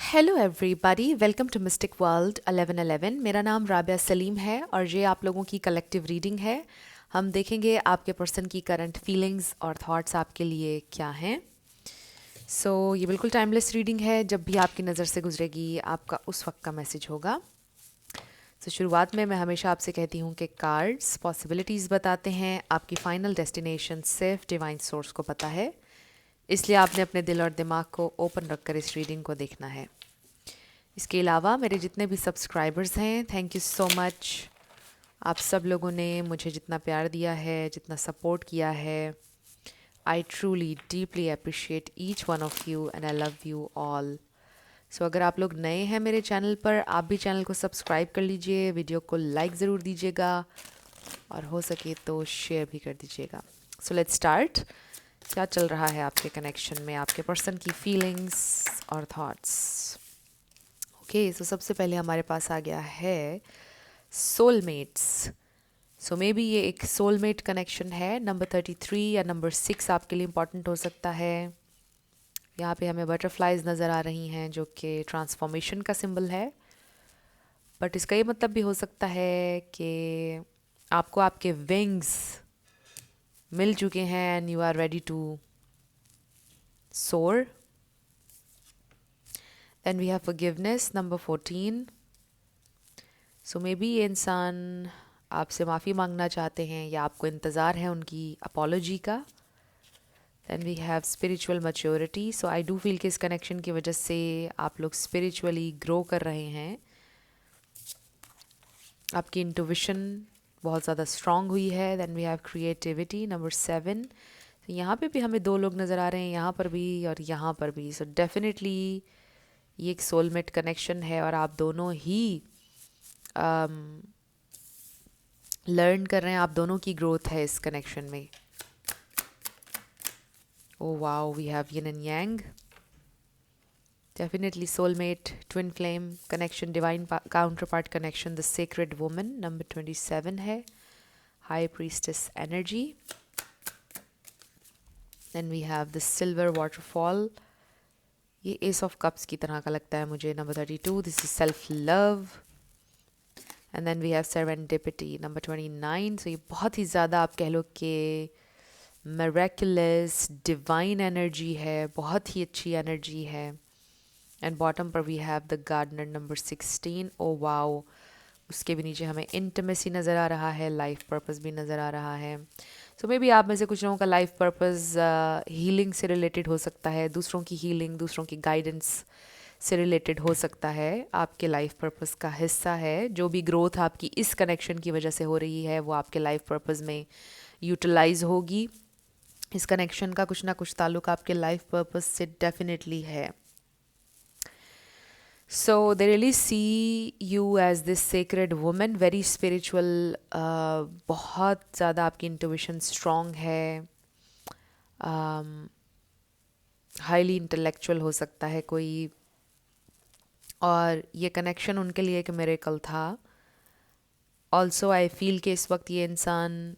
Hello everybody, welcome to mystic world 1111। मेरा नाम राबिया सलीम है और ये आप लोगों की कलेक्टिव रीडिंग है। हम देखेंगे आपके पर्सन की करंट फीलिंग्स और थॉट्स आपके लिए क्या हैं। ये बिल्कुल टाइमलेस रीडिंग है। जब भी आपकी नज़र से गुजरेगी आपका उस वक्त का मैसेज होगा। शुरुआत में मैं हमेशा आपसे कहती हूँ कि कार्ड्स पॉसिबिलिटीज़ बताते हैं, आपकी फाइनल डेस्टिनेशन सिर्फ डिवाइन सोर्स को पता है। इसलिए आपने अपने दिल और दिमाग को ओपन रखकर इस रीडिंग को देखना है। इसके अलावा मेरे जितने भी सब्सक्राइबर्स हैं, थैंक यू सो मच। आप सब लोगों ने मुझे जितना प्यार दिया है, जितना सपोर्ट किया है, I truly deeply appreciate each one of you and I love you all. अगर आप लोग नए हैं मेरे चैनल पर, आप भी चैनल को सब्सक्राइब कर लीजिए, वीडियो को लाइक ज़रूर दीजिएगा और हो सके तो शेयर भी कर दीजिएगा। Let's start. क्या चल रहा है आपके कनेक्शन में, आपके पर्सन की फीलिंग्स और थॉट्स। सबसे पहले हमारे पास आ गया है सोलमेट्स। मे बी ये एक सोलमेट कनेक्शन है। नंबर 33 या नंबर 6 आपके लिए इम्पॉर्टेंट हो सकता है। यहाँ पे हमें बटरफ्लाइज नज़र आ रही हैं जो कि ट्रांसफॉर्मेशन का सिंबल है। बट इसका ये मतलब भी हो सकता है कि आपको आपके विंग्स मिल चुके हैं and you are ready to soar. Then we have forgiveness, number 14। Maybe ये इंसान आपसे माफ़ी मांगना चाहते हैं या आपको इंतज़ार है उनकी अपॉलोजी का। Then we have spiritual maturity. I do feel कि इस कनेक्शन की वजह से आप लोग स्पिरिचुअली ग्रो कर रहे हैं। आपकी इंट्यूविशन बहुत ज़्यादा स्ट्रांग हुई है। Then we have creativity, number 7। यहाँ पे भी हमें दो लोग नज़र आ रहे हैं, यहाँ पर भी और यहाँ पर भी। डेफिनेटली ये एक सोलमेट कनेक्शन है और आप दोनों ही लर्न कर रहे हैं, आप दोनों की ग्रोथ है इस कनेक्शन में। Oh wow, we have yin and yang. Definitely soulmate, twin flame connection, divine counterpart connection, the sacred woman, number 27 है, high priestess energy. Then we have the silver waterfall. ये ace of cups की तरह का लगता है मुझे, number 32. This is self love. And then we have serendipity, number 29. ये बहुत ही ज़्यादा आप कह लो कि मेरेकुलस डिवाइन एनर्जी है, बहुत ही अच्छी एनर्जी है। एंड बॉटम पर we have the gardener, number 16। Oh wow, उसके भी नीचे हमें इंटीमेसी नज़र आ रहा है, लाइफ पर्पस भी नज़र आ रहा है। मे बी आप में से कुछ लोगों का लाइफ पर्पस हीलिंग से रिलेटेड हो सकता है, दूसरों की हीलिंग, दूसरों की गाइडेंस से रिलेटेड हो सकता है। आपके लाइफ पर्पस का हिस्सा है। जो भी ग्रोथ आपकी इस कनेक्शन की वजह से हो रही है वो आपके लाइफ पर्पस में यूटिलाइज होगी। इस कनेक्शन का कुछ ना कुछ ताल्लुक आपके लाइफ पर्पस से डेफिनेटली है। They really see you as this sacred woman, very spiritual. बहुत ज़्यादा आपकी इंट्यूशन स्ट्रॉन्ग है। हाईली इंटेलेक्चुअल हो सकता है कोई, और ये कनेक्शन उनके लिए एक मिरेकल था। ऑल्सो आई फील कि इस वक्त ये इंसान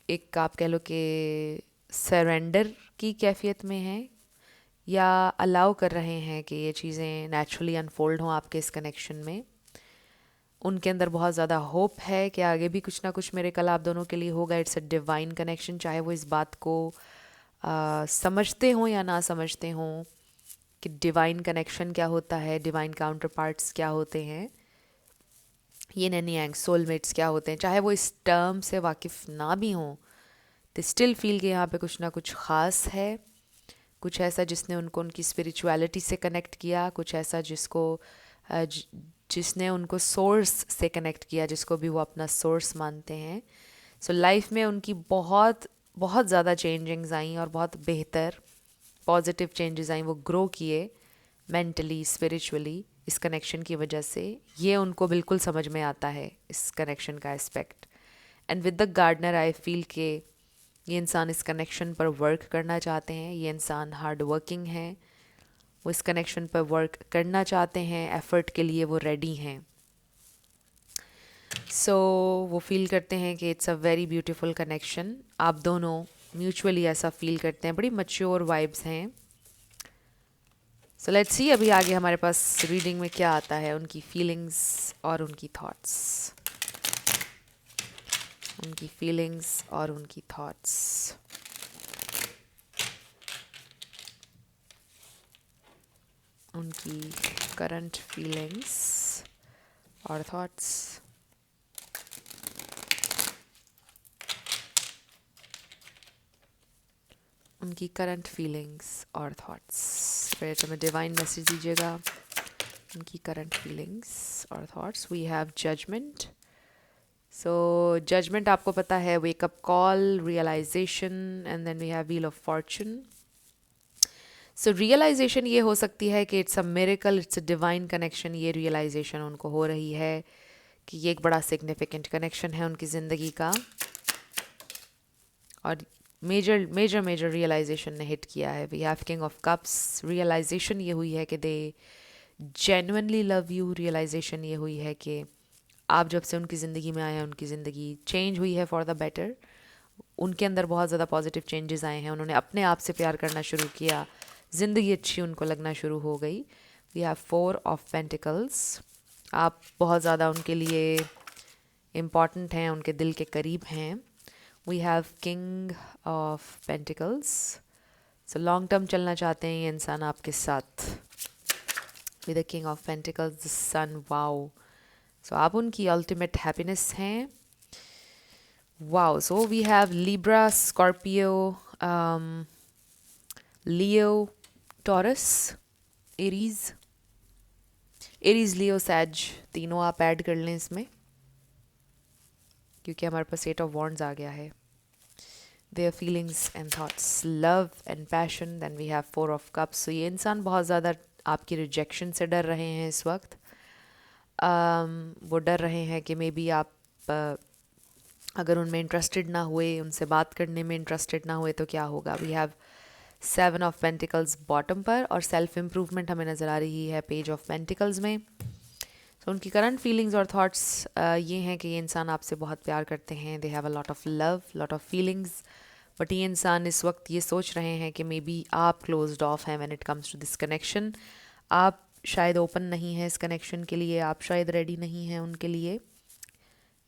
एक आप कह लो कि सरेंडर की कैफियत में है, या अलाउ कर रहे हैं कि ये चीज़ें नेचुरली अनफोल्ड हों आपके इस कनेक्शन में। उनके अंदर बहुत ज़्यादा होप है कि आगे भी कुछ ना कुछ मेरे कल आप दोनों के लिए होगा। इट्स अ डिवाइन कनेक्शन, चाहे वो इस बात को समझते हों या ना समझते हों कि डिवाइन कनेक्शन क्या होता है, डिवाइन काउंटर पार्ट्स क्या होते हैं, ये नैनी एंग सोलमेट्स क्या होते हैं। चाहे वो इस टर्म से वाकिफ़ ना भी हों, तो स्टिल फील कि यहाँ पे कुछ ना कुछ ख़ास है, कुछ ऐसा जिसने उनको उनकी स्पिरिचुअलिटी से कनेक्ट किया, कुछ ऐसा जिसने उनको सोर्स से कनेक्ट किया, जिसको भी वो अपना सोर्स मानते हैं। लाइफ में उनकी बहुत बहुत ज़्यादा चेंजिंग्स आई और बहुत बेहतर पॉजिटिव चेंजेस आई। वो ग्रो किए मेंटली, स्पिरिचुअली इस कनेक्शन की वजह से। ये उनको बिल्कुल समझ में आता है इस कनेक्शन का aspect. And with the gardener I feel के ये इंसान इस कनेक्शन पर वर्क करना चाहते हैं। ये इंसान हार्ड वर्किंग है, वो इस कनेक्शन पर वर्क करना चाहते हैं, एफर्ट के लिए वो रेडी हैं। वो फील करते हैं कि it's a very beautiful connection. आप दोनों म्यूचुअली ऐसा फील करते हैं, बड़ी मच्योर वाइब्स हैं। सो लेट्स सी अभी आगे हमारे पास रीडिंग में क्या आता है, उनकी फीलिंग्स और उनकी थॉट्स, उनकी फीलिंग्स और उनकी थॉट्स। उनकी करंट फीलिंग्स और थॉट्स। उनकी करंट फीलिंग्स और थॉट्स। स्पिरिट में डिवाइन मैसेज दीजिएगा। उनकी करंट फीलिंग्स और thoughts. We have judgement. So judgement आपको पता है, wake up call, realisation, and then we have wheel of fortune. So realisation ये हो सकती है कि it's a miracle, it's a divine connection. ये रियलाइजेशन उनको हो रही है कि ये एक बड़ा सिग्निफिकेंट कनेक्शन है उनकी ज़िंदगी का, और मेजर मेजर मेजर रियलाइजेशन ने हिट किया है। We have king of cups. Realisation ये हुई है कि they genuinely love you. Realisation ये हुई है कि आप जब से उनकी ज़िंदगी में आए हैं, उनकी ज़िंदगी चेंज हुई है फॉर द बेटर। उनके अंदर बहुत ज़्यादा पॉजिटिव चेंजेस आए हैं। उन्होंने अपने आप से प्यार करना शुरू किया, ज़िंदगी अच्छी उनको लगना शुरू हो गई। We have 4 of pentacles. आप बहुत ज़्यादा उनके लिए इम्पॉर्टेंट हैं, उनके दिल के करीब हैं। We have king of pentacles. So long term चलना चाहते हैं ये इंसान आपके साथ। With the king of pentacles, the sun. Wow. So आप उनकी अल्टीमेट हैप्पीनेस हैं। Wow. So we have Libra, Scorpio, Leo, Taurus, Aries. Aries, Leo, Sag, तीनों आप ऐड कर लें इसमें, क्योंकि हमारे पास 8 ऑफ वॉन्ड्स आ गया है। Their feelings and thoughts, love and passion. Then we have 4 of cups. So ये इंसान बहुत ज़्यादा आपकी रिजेक्शन से डर रहे हैं इस वक्त। वो डर रहे हैं कि मे बी आप अगर उनमें इंटरेस्टेड ना हुए, उनसे बात करने में इंटरेस्टेड ना हुए तो क्या होगा। We have 7 of pentacles bottom पर, और सेल्फ इम्प्रूवमेंट हमें नज़र आ रही है पेज ऑफ पेंटिकल्स में। तो उनकी करंट फीलिंग्स और थॉट्स ये हैं कि ये इंसान आपसे बहुत प्यार करते हैं। They have a lot of love, lot of feelings. But ये इंसान इस वक्त ये सोच रहे हैं कि मे बी आप क्लोज्ड ऑफ हैं when it comes to this connection. आप शायद ओपन नहीं हैं इस कनेक्शन के लिए, आप शायद रेडी नहीं हैं उनके लिए,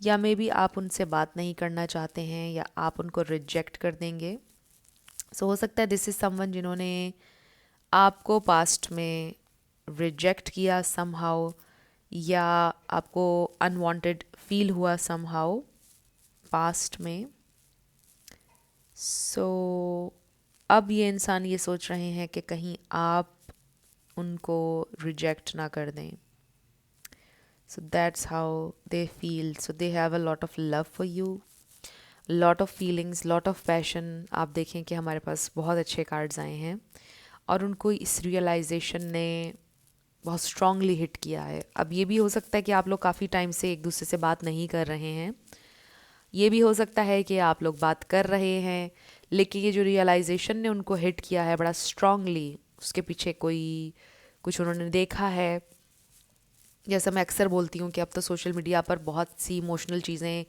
या मे बी आप उनसे बात नहीं करना चाहते हैं, या आप उनको रिजेक्ट कर देंगे। सो हो सकता है दिस इज़ समवन जिन्होंने आपको पास्ट में रिजेक्ट किया समहाउ, या आपको अनवांटेड फील हुआ समहाउ पास्ट में। सो अब ये इंसान ये सोच रहे हैं कि कहीं आप उनको रिजेक्ट ना कर दें। So that's how they feel. So they have a lot of love for you, lot of feelings, lot of passion. आप देखें कि हमारे पास बहुत अच्छे कार्ड्स आए हैं, और उनको इस रियलाइजेशन ने बहुत स्ट्रांगली हिट किया है। अब ये भी हो सकता है कि आप लोग काफ़ी टाइम से एक दूसरे से बात नहीं कर रहे हैं। ये भी हो सकता है कि आप लोग बात कर रहे हैं, लेकिन ये जो रियलाइजेशन ने उनको हिट किया है बड़ा स्ट्रांगली, उसके पीछे कोई कुछ उन्होंने देखा है। जैसा मैं अक्सर बोलती हूँ कि अब तो सोशल मीडिया पर बहुत सी इमोशनल चीज़ें,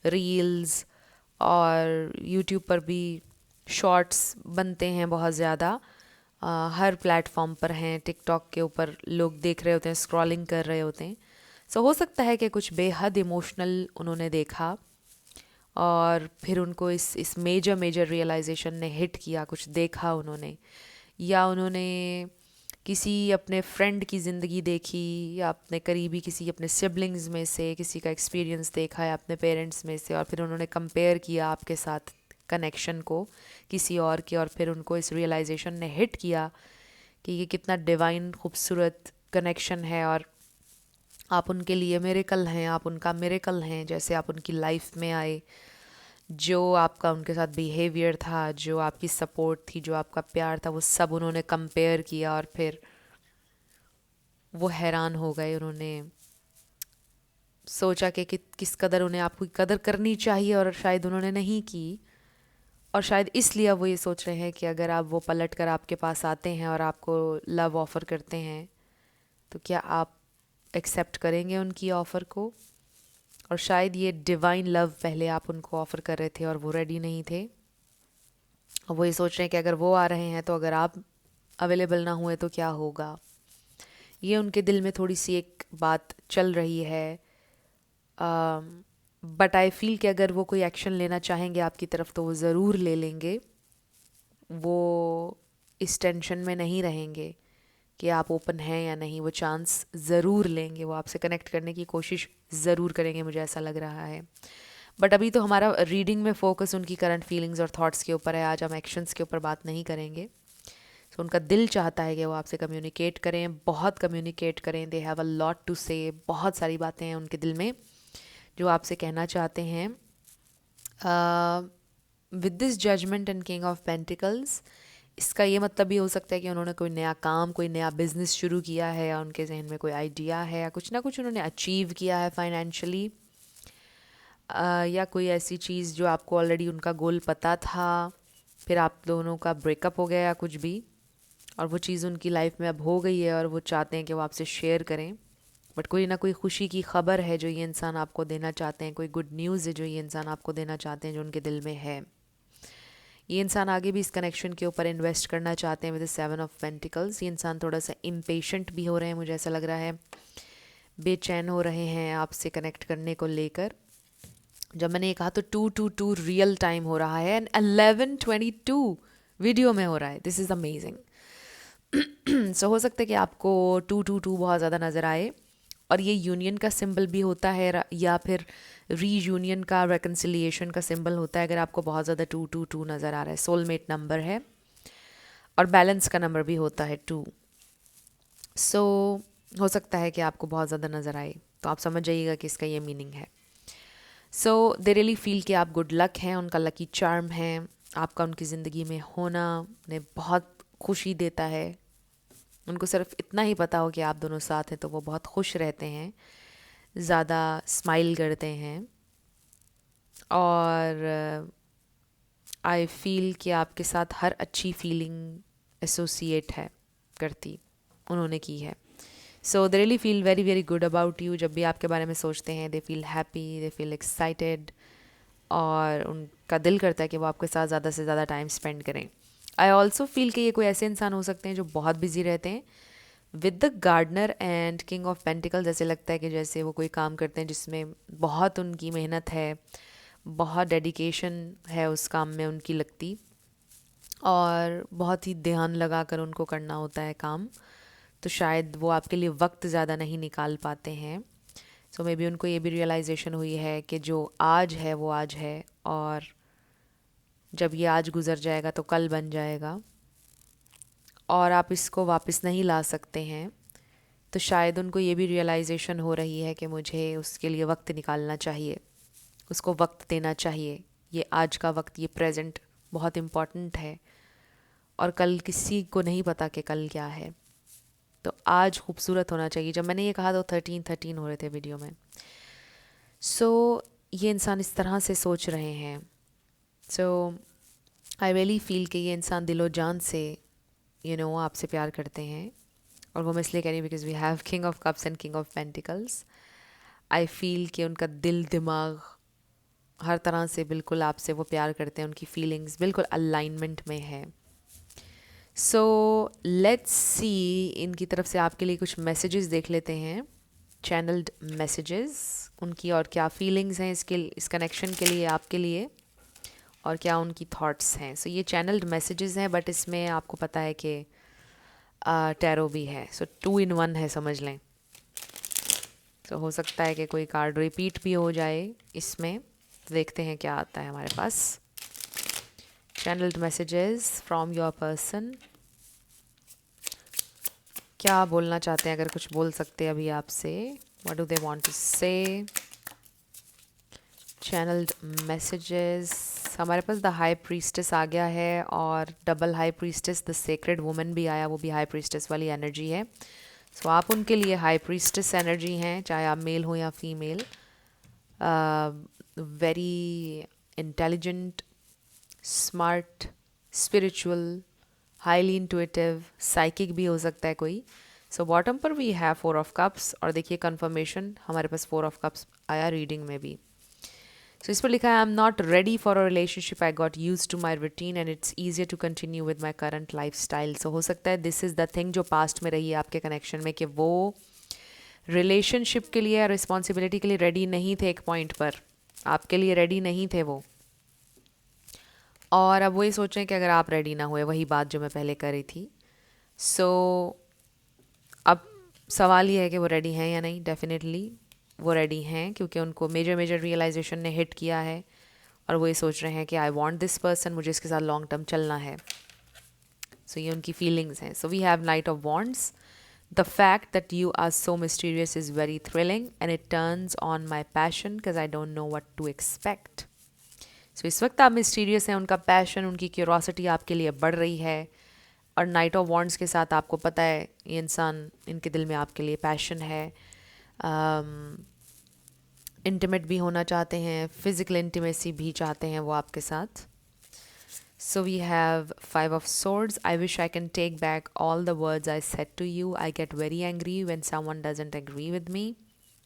रील्स और यूट्यूब पर भी शॉर्ट्स बनते हैं बहुत ज़्यादा। हर प्लेटफॉर्म पर हैं, टिकटॉक के ऊपर लोग देख रहे होते हैं, स्क्रॉलिंग कर रहे होते हैं। सो हो सकता है कि कुछ बेहद इमोशनल उन्होंने देखा, और फिर उनको इस मेजर मेजर रियलाइजेशन ने हिट किया। कुछ देखा उन्होंने, या उन्होंने किसी अपने फ्रेंड की ज़िंदगी देखी, या अपने करीबी किसी अपने सिबलिंग्स में से किसी का एक्सपीरियंस देखा, या अपने पेरेंट्स में से, और फिर उन्होंने कंपेयर किया आपके साथ कनेक्शन को किसी और के, और फिर उनको इस रियलाइजेशन ने हिट किया कि ये कितना डिवाइन खूबसूरत कनेक्शन है, और आप उनके लिए मिरेकल हैं, आप उनका मिरेकल हैं। जैसे आप उनकी लाइफ में आए, जो आपका उनके साथ बिहेवियर था, जो आपकी सपोर्ट थी, जो आपका प्यार था, वो सब उन्होंने कंपेयर किया, और फिर वो हैरान हो गए। उन्होंने सोचा कि किस कदर उन्हें आपकी कदर करनी चाहिए, और शायद उन्होंने नहीं की। और शायद इसलिए अब वो ये सोच रहे हैं कि अगर आप वो पलट कर आपके पास आते हैं और आपको लव ऑफ़र करते हैं, तो क्या आप एक्सेप्ट करेंगे उनकी ऑफ़र को। और शायद ये डिवाइन लव पहले आप उनको ऑफ़र कर रहे थे और वो रेडी नहीं थे, और वो ये सोच रहे हैं कि अगर वो आ रहे हैं तो अगर आप अवेलेबल ना हुए तो क्या होगा, ये उनके दिल में थोड़ी सी एक बात चल रही है। बट आई फील कि अगर वो कोई एक्शन लेना चाहेंगे आपकी तरफ तो वो ज़रूर ले लेंगे। वो इस टेंशन में नहीं रहेंगे कि आप ओपन हैं या नहीं, वो चांस ज़रूर लेंगे, वो आपसे कनेक्ट करने की कोशिश ज़रूर करेंगे, मुझे ऐसा लग रहा है। बट अभी तो हमारा रीडिंग में फोकस उनकी करंट फीलिंग्स और थॉट्स के ऊपर है। आज हम एक्शंस के ऊपर बात नहीं करेंगे। सो उनका दिल चाहता है कि वो आपसे कम्युनिकेट करें, बहुत कम्युनिकेट करें। They have a lot to say, बहुत सारी बातें हैं उनके दिल में जो आपसे कहना चाहते हैं। With this judgement and king of pentacles, इसका ये मतलब भी हो सकता है कि उन्होंने कोई नया काम, कोई नया बिजनेस शुरू किया है, या उनके जहन में कोई आइडिया है, या कुछ ना कुछ उन्होंने अचीव किया है फाइनेंशियली, या कोई ऐसी चीज़ जो आपको ऑलरेडी उनका गोल पता था, फिर आप दोनों का ब्रेकअप हो गया या कुछ भी, और वो चीज़ उनकी लाइफ में अब हो गई है और वो चाहते हैं कि वो आपसे शेयर करें। बट कोई ना कोई खुशी की खबर है जो ये इंसान आपको देना चाहते हैं, कोई गुड न्यूज़ है जो ये इंसान आपको देना चाहते हैं, जो उनके दिल में है। ये इंसान आगे भी इस कनेक्शन के ऊपर इन्वेस्ट करना चाहते हैं विद द 7 ऑफ पेंटिकल्स। ये इंसान थोड़ा सा इम्पेशेंट भी हो रहे हैं, मुझे ऐसा लग रहा है, बेचैन हो रहे हैं आपसे कनेक्ट करने को लेकर। जब मैंने ये कहा तो 222 रियल टाइम हो रहा है एंड 11:22 वीडियो में हो रहा है। This is amazing. सो हो सकता है कि आपको 222 बहुत ज़्यादा नज़र आए, और ये यूनियन का सिंबल भी होता है, या फिर रीयूनियन का, रेकन्सिलिएशन का सिंबल होता है अगर आपको बहुत ज़्यादा 222 नज़र आ रहा है। सोलमेट नंबर है और बैलेंस का नंबर भी होता है 2। सो हो सकता है कि आपको बहुत ज़्यादा नज़र आए, तो आप समझ जाइएगा कि इसका ये मीनिंग है। सो दे रियली फील कि आप गुड लक हैं, उनका लकी चार्म है। आपका उनकी ज़िंदगी में होना उन्हें बहुत खुशी देता है। उनको सिर्फ इतना ही पता हो कि आप दोनों साथ हैं तो वो बहुत खुश रहते हैं, ज़्यादा स्माइल करते हैं, और आई फील कि आपके साथ हर अच्छी फीलिंग एसोसिएट है करती उन्होंने की है। So they really feel very very good about you. जब भी आपके बारे में सोचते हैं they feel happy, they feel excited, और उनका दिल करता है कि वो आपके साथ ज़्यादा से ज़्यादा टाइम स्पेंड करें। आई ऑल्सो फील कि ये कोई ऐसे इंसान हो सकते हैं जो बहुत बिजी रहते हैं। With the gardener and king of pentacles ऐसे लगता है कि जैसे वो कोई काम करते हैं जिसमें बहुत उनकी मेहनत है, बहुत डेडिकेशन है उस काम में उनकी लगती, और बहुत ही ध्यान लगा कर उनको करना होता है काम। तो शायद वो आपके लिए वक्त ज़्यादा नहीं निकाल पाते हैं। सो मे बी उनको ये भी रियलाइजेशन हुई है कि जो आज है वो आज है, और जब ये आज गुज़र जाएगा तो कल बन जाएगा, और आप इसको वापस नहीं ला सकते हैं। तो शायद उनको ये भी रियलाइजेशन हो रही है कि मुझे उसके लिए वक्त निकालना चाहिए, उसको वक्त देना चाहिए। ये आज का वक्त, ये प्रेजेंट बहुत इम्पॉर्टेंट है, और कल किसी को नहीं पता कि कल क्या है। तो आज खूबसूरत होना चाहिए। जब मैंने ये कहा तो 13 हो रहे थे वीडियो में। सो ये इंसान इस तरह से सोच रहे हैं। सो आई रियली फील कि ये इंसान दिलो जान से आपसे प्यार करते हैं, और वो मैं इसलिए कह रही हूँ because we have king of cups and king of pentacles. I feel कि उनका दिल दिमाग हर तरह से बिल्कुल आपसे वो प्यार करते हैं, उनकी फीलिंग्स बिल्कुल अलाइनमेंट में है। सो लेट्स सी, इनकी तरफ से आपके लिए कुछ मैसेजेस देख लेते हैं, चैनल्ड मैसेजेस उनकी, और क्या फीलिंग्स हैं इस कनेक्शन के लिए आपके लिए, और क्या उनकी थॉट्स हैं। सो ये चैनल्ड मैसेजेस हैं, बट इसमें आपको पता है कि टैरो भी है। सो 2 in 1 है, समझ लें। तो हो सकता है कि कोई कार्ड रिपीट भी हो जाए इसमें। देखते हैं क्या आता है हमारे पास। Channelled messages from your person, क्या बोलना चाहते हैं, अगर कुछ बोल सकते हैं अभी आपसे। What do they want to say. Channelled messages, हमारे पास द हाई प्रीस्टेस आ गया है, और double high priestess the sacred woman भी आया, वो भी हाई प्रीस्टेस वाली एनर्जी है। सो आप उनके लिए हाई प्रीस्टेस एनर्जी हैं, चाहे आप मेल हो या female. Very intelligent, smart, spiritual, highly intuitive, psychic भी हो सकता है कोई। सो बॉटम पर वी हैव 4 of Cups, और देखिए कंफर्मेशन हमारे पास 4 of Cups आया रीडिंग में भी। सो इस पर लिखा है I am not ready for a relationship, I got use to my routine and it's easier to continue with my current lifestyle. सो हो सकता है दिस इज़ द थिंग जो पास्ट में रही है आपके कनेक्शन में, कि वो रिलेशनशिप के लिए या रिस्पॉन्सिबिलिटी के लिए रेडी नहीं थे, एक पॉइंट पर आपके लिए रेडी नहीं थे वो, और अब वही सोच रहे हैं कि अगर आप रेडी ना हुए, वही बात जो मैं पहले करी थी। सो अब सवाल ये है कि वो रेडी हैं या नहीं। डेफिनेटली वो रेडी हैं, क्योंकि उनको मेजर मेजर रियलाइजेशन ने हिट किया है और वो ये सोच रहे हैं कि आई वॉन्ट दिस पर्सन, मुझे इसके साथ लॉन्ग टर्म चलना है। सो ये उनकी फीलिंग्स हैं। So we have knight of wands. The fact that you are so mysterious is very thrilling and it turns on my passion because I don't know what to expect. So इस वक्त आप mysterious हैं, उनका passion, उनकी curiosity आपके लिए बढ़ रही है, और नाइट ऑफ वॉन्ड्स के साथ आपको पता है ये इंसान, इनके दिल में आपके लिए पैशन है, इंटीमेट भी होना चाहते हैं, फिजिकल इंटीमेसी भी चाहते हैं वो आपके साथ। So we have Five of Swords. I wish I can take back all the words I said to you. I get very angry when someone doesn't agree with me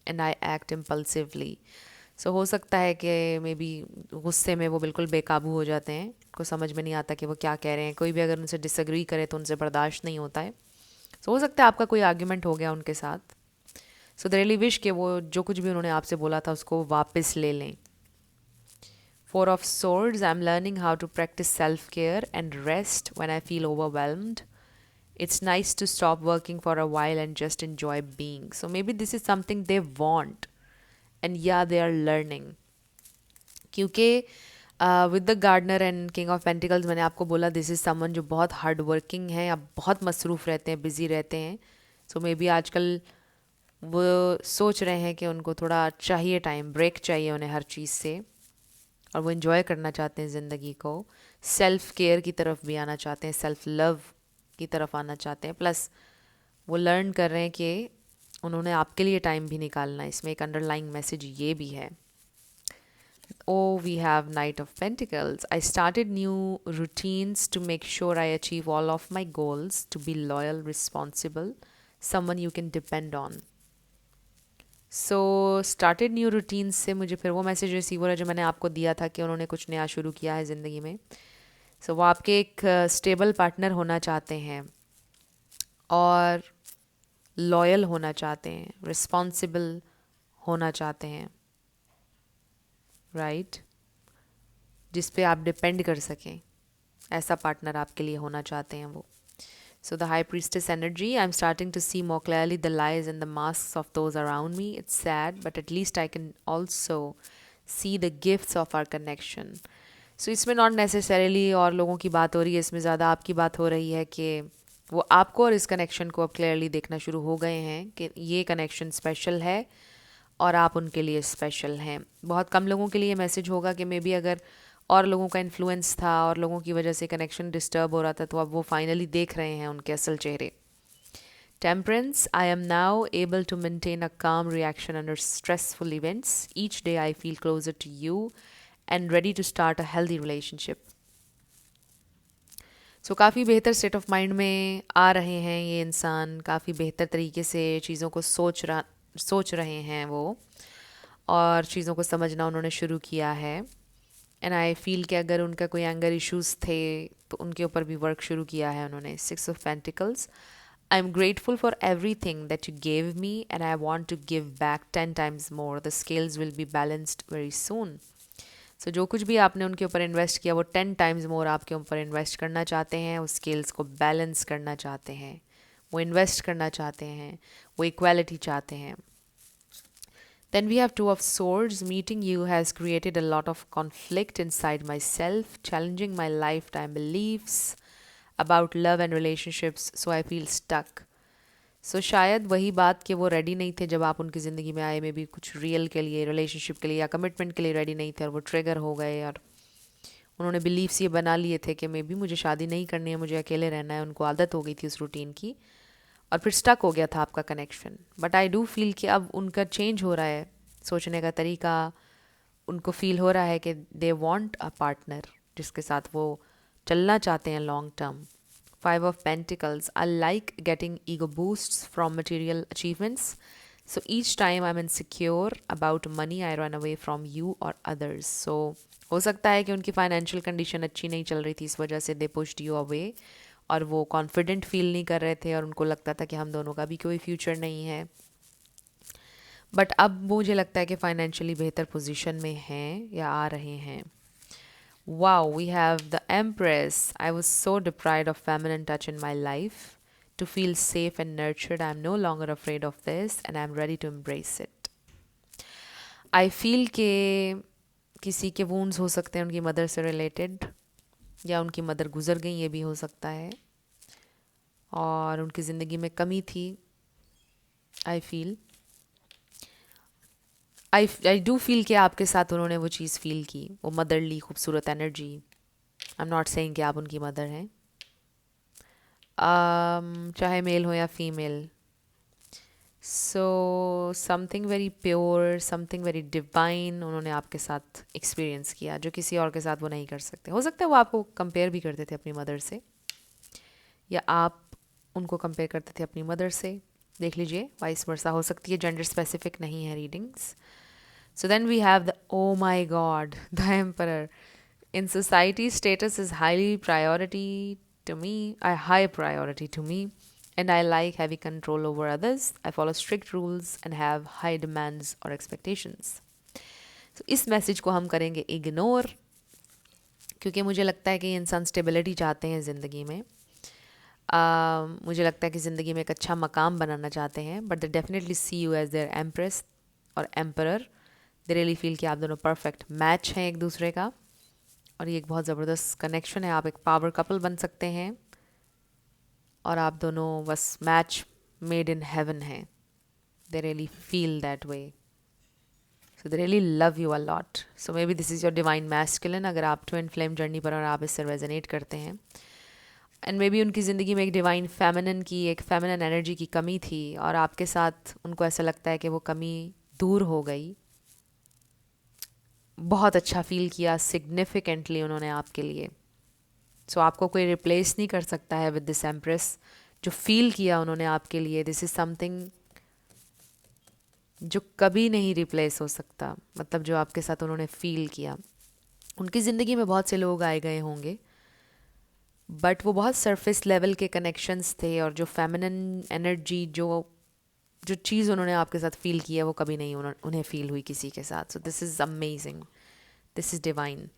and I act impulsively. So हो सकता है कि may be गुस्से में वो बिल्कुल बेकाबू हो जाते हैं, को समझ में नहीं आता कि वो क्या कह रहे हैं। कोई भी अगर उनसे डिसएग्री करे तो उनसे बर्दाश्त नहीं होता है। So हो सकता है आपका कोई आर्ग्यूमेंट हो गया उनके साथ। So they really wish कि वो जो कुछ भी उन्होंने आपसे बोला था उसको वापस ले लें। Four of Swords, I'm learning how to practice self-care and rest when I feel overwhelmed. It's nice to stop working for a while and just enjoy being. So maybe this is something they want. And yeah, they are learning. क्योंकि with the Gardener and King of Pentacles, मैंने आपको बोला this is someone जो बहुत hard working है या बहुत मसरूफ़ रहते हैं, बिज़ी रहते हैं. So maybe आजकल वो सोच रहे हैं कि उनको थोड़ा चाहिए टाइम, ब्रेक चाहिए उन्हें हर चीज़ से, और वो इन्जॉय करना चाहते हैं ज़िंदगी को, सेल्फ़ केयर की तरफ भी आना चाहते हैं, सेल्फ़ लव की तरफ आना चाहते हैं, प्लस वो लर्न कर रहे हैं कि उन्होंने आपके लिए टाइम भी निकालना है। इसमें एक अंडरलाइंग मैसेज ये भी है। Oh, we have Knight of Pentacles. I started new routines to make sure I achieve all of my goals, to be loyal, responsible, someone you can depend on. So started new routines से मुझे फिर वो message receive हो रहा है जो मैंने आपको दिया था कि उन्होंने कुछ नया शुरू किया है ज़िंदगी में। सो वो आपके एक स्टेबल पार्टनर होना चाहते हैं और लॉयल होना चाहते हैं, रिस्पॉन्सिबल होना चाहते हैं, राइट, जिस पे आप डिपेंड कर सकें, ऐसा पार्टनर आपके लिए होना चाहते हैं वो। So the High Priestess energy, I'm starting to see more clearly the lies and the masks of those around me. It's sad, but at least I can also see the gifts of our connection. So इसमें not necessarily और लोगों की बात हो रही है, इसमें ज़्यादा आपकी बात हो रही है कि वो आपको और इस कनेक्शन को अब क्लियरली देखना शुरू हो गए हैं कि ये कनेक्शन स्पेशल है और आप उनके लिए स्पेशल हैं। बहुत कम लोगों के लिए मैसेज होगा कि मे बी अगर और लोगों का इन्फ्लुएंस था और लोगों की वजह से कनेक्शन डिस्टर्ब हो रहा था, तो अब वो फाइनली देख रहे हैं उनके असल चेहरे। Temperance, I am now able to maintain a calm reaction under stressful events. Each day I feel closer to you and ready to start a healthy relationship. So काफ़ी बेहतर स्टेट ऑफ माइंड में आ रहे हैं ये इंसान, काफ़ी बेहतर तरीके से चीज़ों को सोच रहे हैं वो, और चीज़ों को समझना उन्होंने शुरू किया है। एंड आई फील कि अगर उनका कोई एंगर इश्यूज़ थे तो उनके ऊपर भी वर्क शुरू किया है उन्होंने। 6 of Pentacles, I am grateful for everything that you gave me and I want to give back 10 times more. The scales will be balanced very soon. So जो कुछ भी आपने उनके ऊपर इन्वेस्ट किया वो 10 times more आपके ऊपर इन्वेस्ट करना चाहते हैं, उस स्केल्स को बैलेंस करना चाहते हैं, वो इन्वेस्ट करना चाहते हैं, वो इक्वालिटी चाहते हैं। Then we have Two of Swords. Meeting you has created a lot of conflict inside myself, challenging my lifetime beliefs about love and relationships, so I feel stuck. So शायद वही बात कि वो रेडी नहीं थे जब आप उनकी ज़िंदगी में आए, मे बी कुछ रियल के लिए, रिलेशनशिप के लिए या कमिटमेंट के लिए रेडी नहीं थे, और वो ट्रिगर हो गए और उन्होंने बिलीव्स ये बना लिए थे कि मे बी मुझे शादी नहीं करनी है, मुझे अकेले रहना है। उनको आदत हो गई थी उस रूटीन की और फिर स्टक हो गया था आपका connection. But I do feel कि अब उनका चेंज हो रहा है सोचने का तरीका, उनको फील हो रहा है कि दे वांट अ पार्टनर जिसके साथ वो चलना चाहते हैं long term. 5 of Pentacles, I like getting ego boosts from material achievements, So each time I'm insecure about money, I run away from you or others. So हो सकता है कि उनकी फाइनेंशियल कंडीशन अच्छी नहीं चल रही थी, इस वजह से दे पुश्ड यू अवे, और वो कॉन्फिडेंट फील नहीं कर रहे थे और उनको लगता था कि हम दोनों का भी कोई फ्यूचर नहीं है. बट अब मुझे लगता है कि फाइनेंशियली बेहतर पोजीशन में हैं या आ रहे हैं. Wow, we have the Empress. I was so deprived of feminine touch in my life. To feel safe and nurtured, I'm no longer afraid of this and I'm ready to embrace it. I feel कि किसी के wounds हो सकते हैं उनकी mother से related, या उनकी मदर गुजर गई, ये भी हो सकता है, और उनकी ज़िंदगी में कमी थी. आई डू फील कि आपके साथ उन्होंने वो चीज़ फील की, वो मदरली खूबसूरत energy. I am not saying कि आप उनकी मदर हैं, चाहे मेल हो या female. So something very pure, something very divine उन्होंने आपके साथ एक्सपीरियंस किया, जो किसी और के साथ वो नहीं कर सकते. हो सकता है वो आपको कंपेयर भी करते थे अपनी मदर से, या आप उनको कंपेयर करते थे अपनी मदर से. देख लीजिए, वाइस वर्सा हो सकती है, जेंडर स्पेसिफिक नहीं है readings. So then we have the, oh my god, the emperor. In society, status is high priority to me, and I like heavy control over others. I follow strict rules and have high demands or expectations. So इस message को हम करेंगे ignore, क्योंकि मुझे लगता है कि इंसान स्टेबिलिटी चाहते हैं ज़िंदगी में. मुझे लगता है कि ज़िंदगी में एक अच्छा मकाम बनाना चाहते हैं, but they definitely see you as their empress और एम्परर. दे रियली फील कि आप दोनों परफेक्ट मैच हैं एक दूसरे का, और ये एक बहुत ज़बरदस्त कनेक्शन है. आप एक पावर कपल बन सकते हैं, और आप दोनों बस मैच मेड इन हेवन हैं. दे really feel that way. So they really love you a lot. So may be this is your divine masculine, अगर आप ट्विन फ्लेम जर्नी पर और आप इससे रेजोनेट करते हैं. एंड मे बी उनकी ज़िंदगी में एक डिवाइन फेमिनिन की, एक फेमिनिन एनर्जी की कमी थी, और आपके साथ उनको ऐसा लगता है कि वो कमी दूर हो गई. बहुत अच्छा फील किया सिग्निफिकेंटली उन्होंने आपके लिए. सो आपको कोई रिप्लेस नहीं कर सकता है विद दिस एम्प्रेस. जो फील किया उन्होंने आपके लिए, दिस इज़ समथिंग जो कभी नहीं रिप्लेस हो सकता. मतलब जो आपके साथ उन्होंने फील किया. उनकी ज़िंदगी में बहुत से लोग आए गए होंगे, बट वो बहुत सरफेस लेवल के कनेक्शंस थे, और जो फेमिनिन एनर्जी, जो चीज़ उन्होंने आपके साथ फील किया, वो कभी नहीं उन्हें फील हुई किसी के साथ. So this is amazing, this is divine.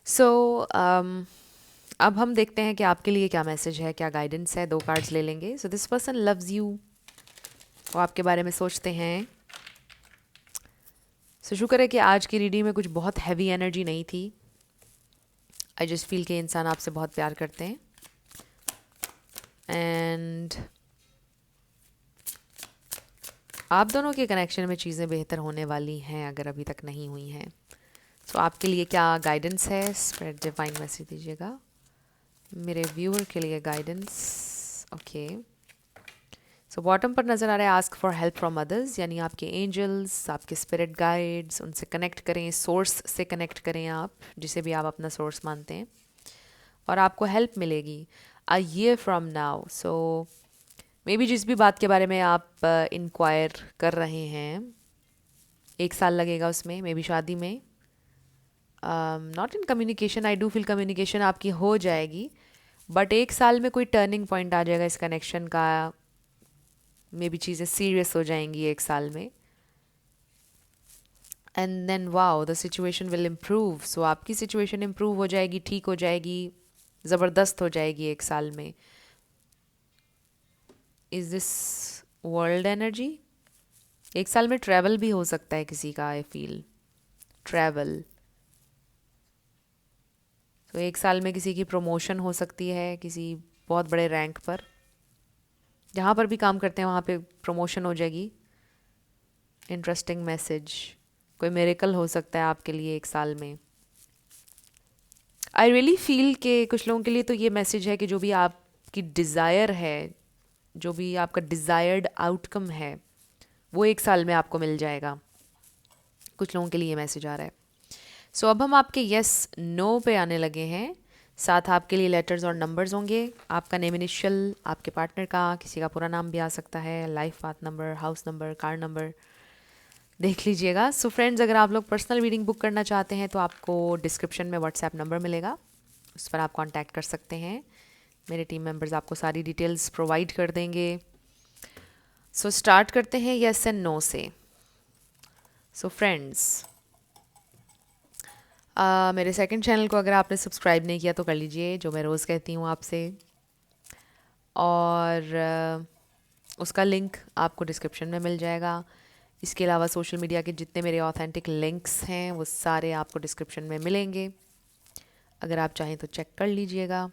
So अब हम देखते हैं कि आपके लिए क्या मैसेज है, क्या गाइडेंस है. 2 कार्ड्स ले लेंगे. So this person loves you, वो आपके बारे में सोचते हैं. सो शुक्र है कि आज की रीडिंग में कुछ बहुत हैवी एनर्जी नहीं थी. आई जस्ट फील कि इंसान आपसे बहुत प्यार करते हैं, एंड आप दोनों के कनेक्शन में चीज़ें बेहतर होने वाली हैं, अगर अभी तक नहीं हुई हैं. सो आपके लिए क्या गाइडेंस है, स्प्रेड डिवाइन मैसेज दीजिएगा. मेरे व्यूअर के लिए गाइडेंस. ओके, सो बॉटम पर नज़र आ रहा है ask for help from others, यानी आपके एंजल्स, आपके स्पिरिट गाइड्स, उनसे कनेक्ट करें, सोर्स से कनेक्ट करें आप, जिसे भी आप अपना सोर्स मानते हैं, और आपको हेल्प मिलेगी a year from now. So may be जिस भी बात के बारे में आप इंक्वायर कर रहे हैं, 1 साल लगेगा उसमें, मे बी शादी में. Not in communication, I do feel communication आपकी हो जाएगी, बट 1 साल में कोई टर्निंग पॉइंट आ जाएगा इस कनेक्शन का. मे बी चीज़ें सीरियस हो जाएंगी 1 साल में, and then wow the situation will improve. So आपकी सिचुएशन इम्प्रूव हो जाएगी, ठीक हो जाएगी, ज़बरदस्त हो जाएगी 1 साल में. Is this world energy? 1 साल में ट्रैवल भी हो सकता है किसी का, आई फील ट्रैवल. तो 1 साल में किसी की प्रमोशन हो सकती है, किसी बहुत बड़े रैंक पर, जहाँ पर भी काम करते हैं वहाँ पे प्रमोशन हो जाएगी. Interesting message. कोई मिरेकल हो सकता है आपके लिए 1 साल में. आई रियली फील कि कुछ लोगों के लिए तो ये मैसेज है कि जो भी आपकी डिज़ायर है, जो भी आपका डिज़ायर्ड आउटकम है, वो 1 साल में आपको मिल जाएगा. कुछ लोगों के लिए ये मैसेज आ रहा है. सो अब हम आपके यस नो पे आने लगे हैं. साथ आपके लिए लेटर्स और नंबर्स होंगे, आपका नेम इनिशियल, आपके पार्टनर का, किसी का पूरा नाम भी आ सकता है, life path number, house number, car number, देख लीजिएगा। सो फ्रेंड्स, अगर आप लोग पर्सनल रीडिंग बुक करना चाहते हैं तो आपको डिस्क्रिप्शन में व्हाट्सएप नंबर मिलेगा, उस पर आप कांटेक्ट कर सकते हैं। मेरे टीम मेंबर्स आपको सारी डिटेल्स प्रोवाइड कर देंगे। सो स्टार्ट करते हैं येस एंड नो से। सो फ्रेंड्स, मेरे सेकंड चैनल को अगर आपने सब्सक्राइब नहीं किया तो कर लीजिए, जो मैं रोज़ कहती हूँ आपसे, और उसका लिंक आपको डिस्क्रिप्शन में मिल जाएगा। इसके अलावा सोशल मीडिया के जितने मेरे ऑथेंटिक लिंक्स हैं वो सारे आपको डिस्क्रिप्शन में मिलेंगे, अगर आप चाहें तो चेक कर लीजिएगा।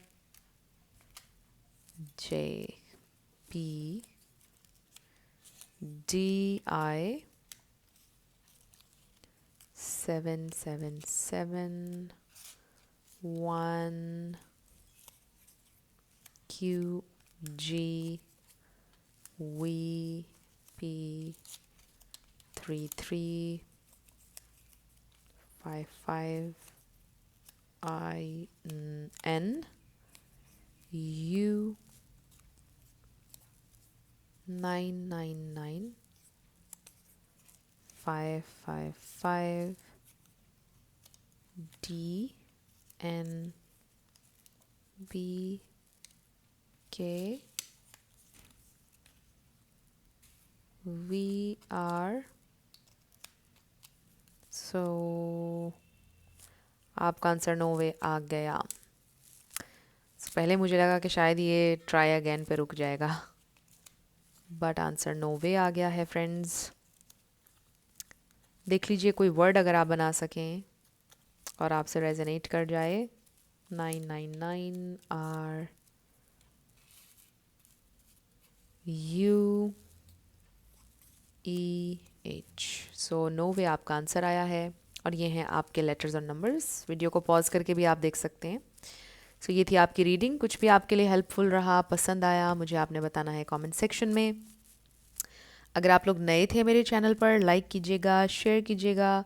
VR। सो आपका आंसर नोवे आ गया। पहले मुझे लगा कि शायद ये ट्राई अगेन पे रुक जाएगा, बट आंसर नोवे आ गया है फ्रेंड्स। देख लीजिए कोई वर्ड अगर आप बना सकें और आपसे रेजोनेट कर जाए। 999 आर UEH। सो नोवे आपका आंसर आया है, और ये हैं आपके लेटर्स और नंबर्स। वीडियो को पॉज करके भी आप देख सकते हैं। सो ये थी आपकी रीडिंग। कुछ भी आपके लिए हेल्पफुल रहा, पसंद आया, मुझे आपने बताना है कमेंट सेक्शन में। अगर आप लोग नए थे मेरे चैनल पर, लाइक कीजिएगा, शेयर कीजिएगा,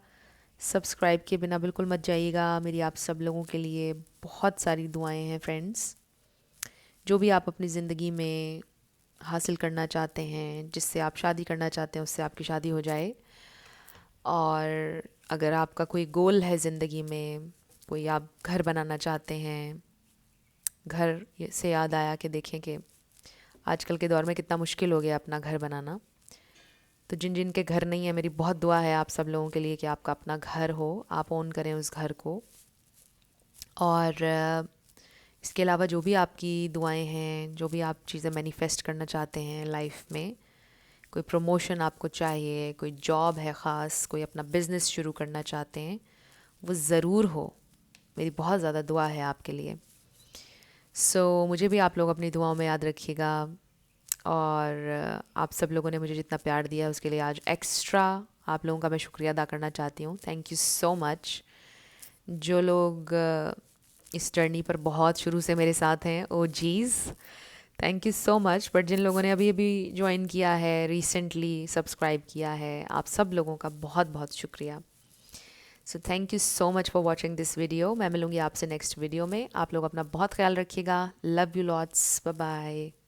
सब्सक्राइब किए बिना बिल्कुल मत जाइएगा। मेरी आप सब लोगों के लिए बहुत सारी दुआएं हैं फ्रेंड्स। जो भी आप अपनी ज़िंदगी में हासिल करना चाहते हैं, जिससे आप शादी करना चाहते हैं, उससे आपकी शादी हो जाए। और अगर आपका कोई गोल है ज़िंदगी में, कोई आप घर बनाना चाहते हैं, घर से याद आया कि देखें कि आजकल के दौर में कितना मुश्किल हो गया अपना घर बनाना। तो जिन जिन के घर नहीं है, मेरी बहुत दुआ है आप सब लोगों के लिए कि आपका अपना घर हो, आप ओन करें उस घर को। और इसके अलावा जो भी आपकी दुआएं हैं, जो भी आप चीज़ें मैनिफेस्ट करना चाहते हैं लाइफ में, कोई प्रमोशन आपको चाहिए, कोई जॉब है ख़ास, कोई अपना बिज़नेस शुरू करना चाहते हैं, वो ज़रूर हो। मेरी बहुत ज़्यादा दुआ है आपके लिए। सो मुझे भी आप लोग अपनी दुआओं में याद रखिएगा। और आप सब लोगों ने मुझे जितना प्यार दिया है उसके लिए आज एक्स्ट्रा आप लोगों का मैं शुक्रिया अदा करना चाहती हूँ। Thank you so much. जो लोग इस जर्नी पर बहुत शुरू से मेरे साथ हैं, oh jeez, thank you so much. But जिन लोगों ने अभी अभी ज्वाइन किया है, रिसेंटली सब्सक्राइब किया है, आप सब लोगों का बहुत बहुत शुक्रिया। So thank you so much for watching this video. मैं मिलूँगी आपसे नेक्स्ट वीडियो में। आप लोग अपना बहुत ख्याल रखिएगा। Love you lots. Bye bye.